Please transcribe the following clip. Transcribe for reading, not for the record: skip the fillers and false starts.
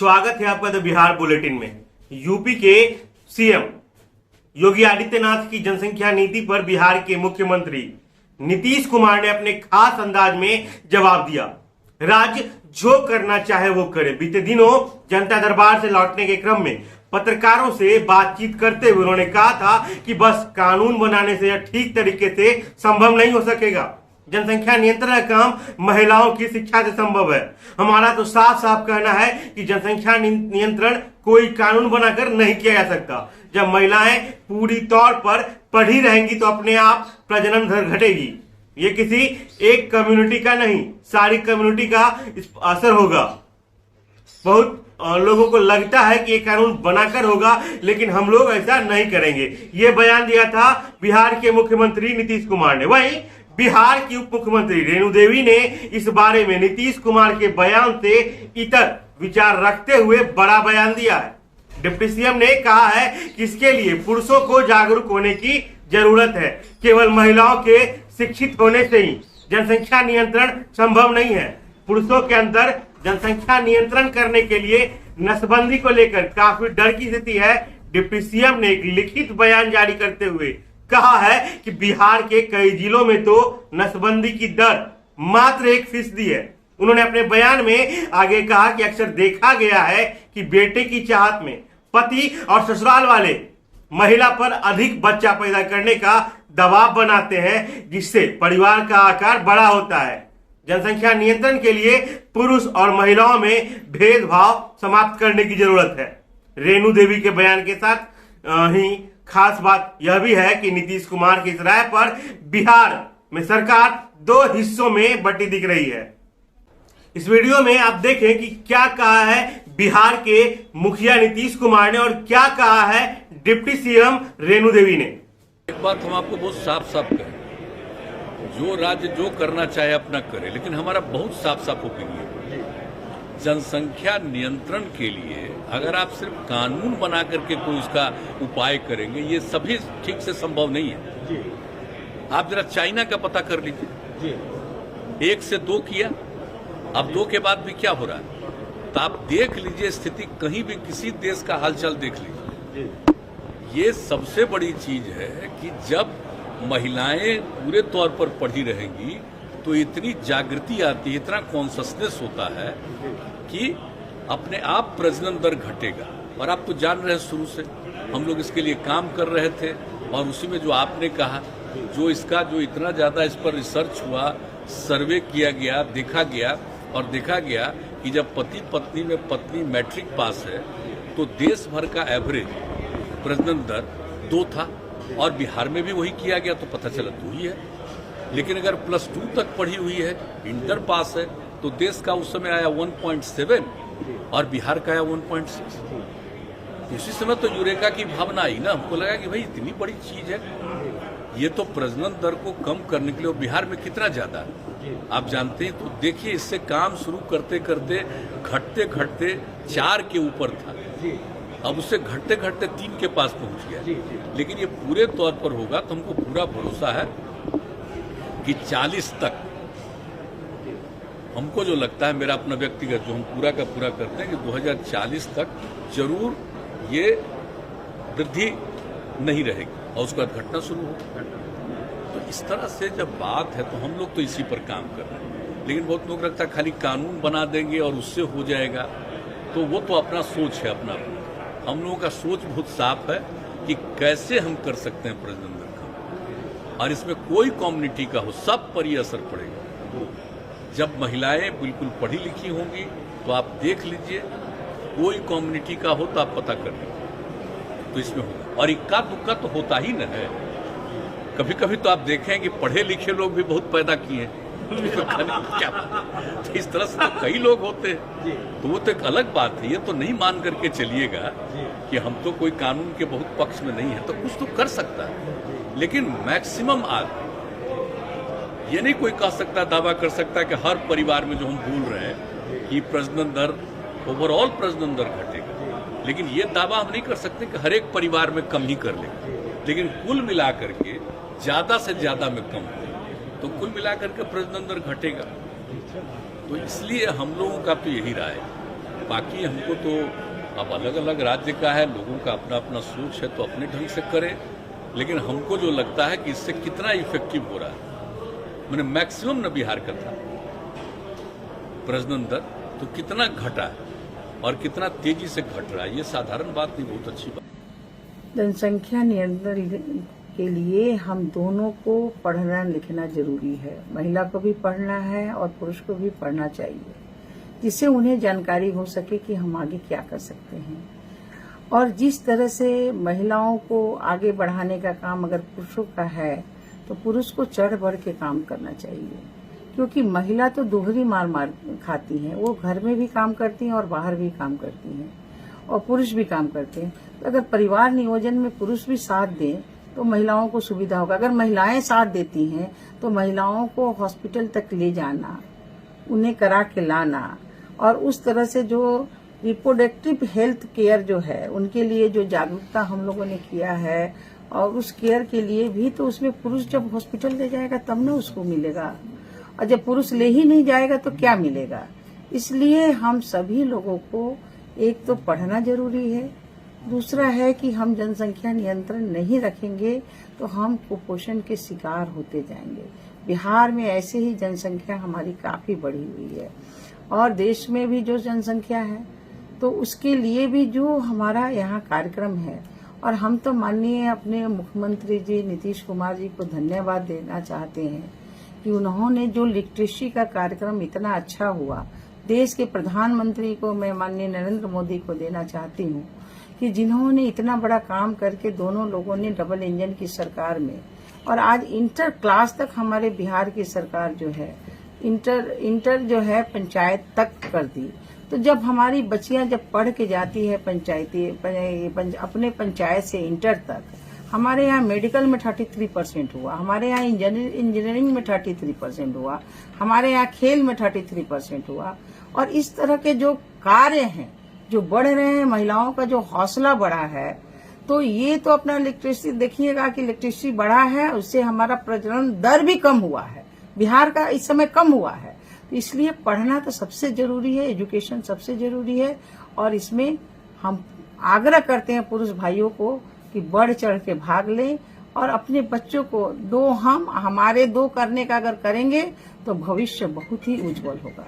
स्वागत है आपका द बिहार बुलेटिन में। यूपी के सीएम योगी आदित्यनाथ की जनसंख्या नीति पर बिहार के मुख्यमंत्री नीतीश कुमार ने अपने खास अंदाज में जवाब दिया। राज्य जो करना चाहे वो करे। बीते दिनों जनता दरबार से लौटने के क्रम में पत्रकारों से बातचीत करते हुए उन्होंने कहा था कि बस कानून बनाने से यह ठीक तरीके से संभव नहीं हो सकेगा। जनसंख्या नियंत्रण का काम महिलाओं की शिक्षा से संभव है। हमारा तो साफ साफ कहना है कि जनसंख्या नियंत्रण कोई कानून बनाकर नहीं किया जा सकता। जब महिलाएं पूरी तौर पर पढ़ी रहेंगी तो अपने आप प्रजनन दर घटेगी। ये किसी एक कम्युनिटी का नहीं, सारी कम्युनिटी का इस असर होगा। बहुत लोगों को लगता है कि ये कानून बनाकर होगा, लेकिन हम लोग ऐसा नहीं करेंगे। ये बयान दिया था बिहार के मुख्यमंत्री नीतीश कुमार ने। वहीं बिहार की उप मुख्यमंत्री रेणु देवी ने इस बारे में नीतीश कुमार के बयान से इतर विचार रखते हुए बड़ा बयान दिया है। डिप्टी सीएम ने कहा है कि इसके लिए पुरुषों को जागरूक होने की जरूरत है। केवल महिलाओं के शिक्षित होने से ही जनसंख्या नियंत्रण संभव नहीं है। पुरुषों के अंदर जनसंख्या नियंत्रण करने के लिए नसबंदी को लेकर काफी डर की स्थिति है। डिप्टी सीएम ने एक लिखित बयान जारी करते हुए कहा है कि बिहार के कई जिलों में तो नसबंदी की दर मात्र 1% है। उन्होंने अपने बयान में आगे कहा कि अक्सर देखा गया है कि बेटे की चाहत में पति और ससुराल वाले महिला पर अधिक बच्चा पैदा करने का दबाव बनाते हैं, जिससे परिवार का आकार बड़ा होता है। जनसंख्या नियंत्रण के लिए पुरुष और महिलाओं में भेदभाव समाप्त करने की जरूरत है। रेणु देवी के बयान के साथ ही खास बात यह भी है कि नीतीश कुमार की इस राय पर बिहार में सरकार 2 हिस्सों में बंटी दिख रही है। इस वीडियो में आप देखें कि क्या कहा है बिहार के मुखिया नीतीश कुमार ने और क्या कहा है डिप्टी सीएम रेणु देवी ने। एक बात हम आपको बहुत साफ साफ कहें, जो राज्य जो करना चाहे अपना करे, लेकिन हमारा बहुत साफ साफ ओपिनियन, जनसंख्या नियंत्रण के लिए अगर आप सिर्फ कानून बना करके कोई उसका उपाय करेंगे, ये सभी ठीक से संभव नहीं है। आप जरा चाइना का पता कर लीजिए, 1 से 2 किया, अब 2 के बाद भी क्या हो रहा है, तो आप देख लीजिए स्थिति, कहीं भी किसी देश का हालचाल देख लीजिए। ये सबसे बड़ी चीज है कि जब महिलाएं पूरे तौर पर पढ़ी रहेंगी तो इतनी जागृति आती है, इतना कॉन्शसनेस होता है कि अपने आप प्रजनन दर घटेगा। और आप तो जान रहे हैं, शुरू से हम लोग इसके लिए काम कर रहे थे, और उसी में जो आपने कहा, जो इतना ज़्यादा इस पर रिसर्च हुआ, सर्वे किया गया, देखा गया, और देखा गया कि जब पति पत्नी में पत्नी मैट्रिक पास है तो देश भर का एवरेज प्रजनन दर 2 था, और बिहार में भी वही किया गया तो पता चला 2 ही है। लेकिन अगर +2 तक पढ़ी हुई है, इंटर पास है, तो देश का उस समय आया 1.7 और बिहार का आया 1.6। उसी समय तो यूरेका की भावना आई ना, हमको लगा कि भाई इतनी बड़ी चीज है, ये तो प्रजनन दर को कम करने के लिए। और बिहार में कितना ज्यादा है आप जानते हैं, तो देखिए इससे काम शुरू करते करते घटते घटते 4 के ऊपर था, अब उससे घटते घटते 3 के पास पहुंच गया। लेकिन ये पूरे तौर पर होगा तो हमको पूरा भरोसा है कि 40 तक, हमको जो लगता है, मेरा अपना व्यक्तिगत जो हम पूरा का पूरा करते हैं कि 2040 तक जरूर ये वृद्धि नहीं रहेगी और उसके बाद घटना शुरू होगी। तो इस तरह से जब बात है तो हम लोग तो इसी पर काम कर रहे हैं। लेकिन बहुत लोग लगता है खाली कानून बना देंगे और उससे हो जाएगा, तो वो तो अपना सोच है अपना। हम लोगों का सोच बहुत साफ है कि कैसे हम कर सकते हैं प्रजनन दर कम, और इसमें कोई कम्युनिटी का हो, सब पर ये असर पड़ेगा। जब महिलाएं बिल्कुल पढ़ी लिखी होंगी तो आप देख लीजिए, कोई कम्युनिटी का हो तो आप पता कर लीजिए, तो इसमें होगा। और इक्का दुक्का तो होता ही न है, कभी कभी तो आप देखें कि पढ़े लिखे लोग भी बहुत पैदा किए, क्या तो इस तरह से तो कई लोग होते हैं, तो वो तो एक अलग बात है। ये तो नहीं मान करके चलिएगा कि हम तो कोई कानून के बहुत पक्ष में नहीं है, तो कुछ तो कर सकता है, लेकिन मैक्सिमम आज ये नहीं कोई कह सकता, दावा कर सकता कि हर परिवार में जो हम बोल रहे हैं कि प्रजनन दर, ओवरऑल प्रजनन दर घटेगा, लेकिन ये दावा हम नहीं कर सकते कि हर एक परिवार में कम ही कर लेगा। लेकिन कुल मिलाकर के ज्यादा से ज्यादा में कम हो तो कुल मिलाकर के प्रजनन दर घटेगा। तो इसलिए हम लोगों का तो यही राय है बाकी हमको तो अब अलग अलग राज्य का है, लोगों का अपना अपना सोच है, तो अपने ढंग से करें। लेकिन हमको जो लगता है कि इससे कितना इफेक्टिव हो रहा है, मैंने मैक्सिमम न बिहार का था प्रजनन दर, तो कितना घटा है और कितना तेजी से घट रहा है, ये साधारण बात नहीं, बहुत अच्छी बात। जनसंख्या नियंत्रण के लिए हम दोनों को पढ़ना लिखना जरूरी है। महिला को भी पढ़ना है और पुरुष को भी पढ़ना चाहिए, जिससे उन्हें जानकारी हो सके कि हम आगे क्या कर सकते हैं। और जिस तरह से महिलाओं को आगे बढ़ाने का काम अगर पुरुषों का है, तो पुरुष को चढ़ बढ़ के काम करना चाहिए, क्योंकि महिला तो दोहरी मार खाती हैं। वो घर में भी काम करती हैं और बाहर भी काम करती हैं, और पुरुष भी काम करते हैं। तो अगर परिवार नियोजन में पुरुष भी साथ दें तो महिलाओं को सुविधा होगा। अगर महिलाएं साथ देती हैं तो महिलाओं को हॉस्पिटल तक ले जाना, उन्हें करा के लाना, और उस तरह से जो रिप्रोडक्टिव हेल्थ केयर जो है उनके लिए जो जागरूकता हम लोगों ने किया है, और उस केयर के लिए भी तो उसमें पुरुष जब हॉस्पिटल ले जाएगा तब ना उसको मिलेगा, और जब पुरुष ले ही नहीं जाएगा तो क्या मिलेगा। इसलिए हम सभी लोगों को एक तो पढ़ना जरूरी है, दूसरा है कि हम जनसंख्या नियंत्रण नहीं रखेंगे तो हम कुपोषण के शिकार होते जाएंगे। बिहार में ऐसे ही जनसंख्या हमारी काफी बढ़ी हुई है, और देश में भी जो जनसंख्या है, तो उसके लिए भी जो हमारा यहाँ कार्यक्रम है, और हम तो माननीय अपने मुख्यमंत्री जी नीतीश कुमार जी को धन्यवाद देना चाहते हैं कि उन्होंने जो लिटरेसी का कार्यक्रम इतना अच्छा हुआ, देश के प्रधानमंत्री को मैं माननीय नरेंद्र मोदी को देना चाहती हूँ कि जिन्होंने इतना बड़ा काम करके दोनों लोगों ने डबल इंजन की सरकार में, और आज इंटर क्लास तक हमारे बिहार की सरकार जो है इंटर जो है पंचायत तक कर दी। तो जब हमारी बच्चियां जब पढ़ के जाती है अपने पंचायत से इंटर तक, हमारे यहाँ मेडिकल में 33% हुआ, हमारे यहाँ इंजीनियरिंग में 33% हुआ, हमारे यहाँ खेल में 33% हुआ, और इस तरह के जो कार्य हैं जो बढ़ रहे हैं, महिलाओं का जो हौसला बढ़ा है, तो ये तो अपना लिटरेसी देखिएगा कि लिटरेसी बढ़ा है, उससे हमारा प्रजनन दर भी कम हुआ है, बिहार का इस समय कम हुआ है। तो इसलिए पढ़ना तो सबसे जरूरी है, एजुकेशन सबसे जरूरी है, और इसमें हम आग्रह करते हैं पुरुष भाइयों को कि बढ़ चढ़ के भाग लें, और अपने बच्चों को हमारे दो करने का अगर करेंगे तो भविष्य बहुत ही उज्जवल होगा।